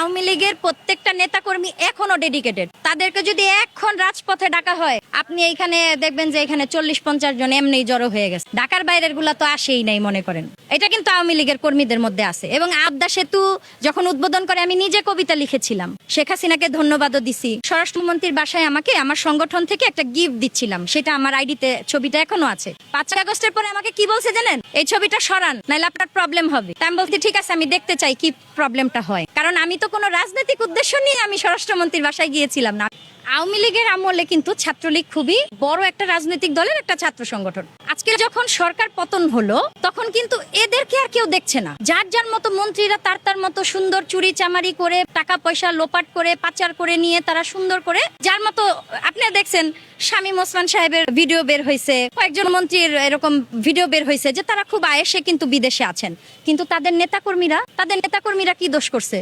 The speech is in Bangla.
আওয়ামী লীগের প্রত্যেকটা নেতাকর্মী এখনো ডেডিকেটেড। তাদেরকে যদি এখন রাজপথে ডাকা হয়, আপনি এইখানে দেখবেন যে এখানে 40-50 জন এমনি জড়ো হয়ে গেছে। ঢাকার বাইরের গুলা তো আসেই নাই মনে করেন। এটা কিন্তু আওয়ামী লীগের কর্মীদের মধ্যে আছে। এবং আবদা সেতু যখন উদ্বোধন করে আমি নিজে কবিতা লিখেছিলাম, শেখ হাসিনাকে ধন্যবাদও দিছি। স্বরাষ্ট্রমন্ত্রীর বাসায় আমাকে আমার সংগঠন থেকে একটা গিফট দিচ্ছিলাম, সেটা আমার আইডিতে ছবিটা এখনো আছে। 5 আগস্টের পরে আমাকে কি বলছে জানেন? এই ছবিটা সরান, নাহলে আপনার প্রবলেম হবে। তাই আমি বলছি ঠিক আছে, আমি দেখতে চাই কি প্রবলেমটা হয়, কারণ আমি তো কোনো রাজনৈতিক উদ্দেশ্য নিয়ে আমি স্বরাষ্ট্রমন্ত্রীর বাসায় গিয়েছিলাম না। আওয়ামী লীগের আমলে কিন্তু ছাত্রলীগ খুবই বড় একটা রাজনৈতিক দলের একটা ছাত্র সংগঠন। আজকে যখন সরকার পতন হলো, তখন কিন্তু এদেরকে আর কেউ দেখছে না। যার যার মতো মন্ত্রীরা তার মতো সুন্দর চুরি চামারি করে, টাকা পয়সা লোপাট করে, পাচার করে নিয়ে তারা সুন্দর করে যার মতো, আপনারা দেখছেন শামীম ওসমান সাহেবের ভিডিও বের হয়েছে, কয়েকজন মন্ত্রীর এরকম ভিডিও বের হয়েছে যে তারা খুব আয়েসে কিন্তু বিদেশে আছেন, কিন্তু তাদের নেতাকর্মীরা কি দোষ করছে?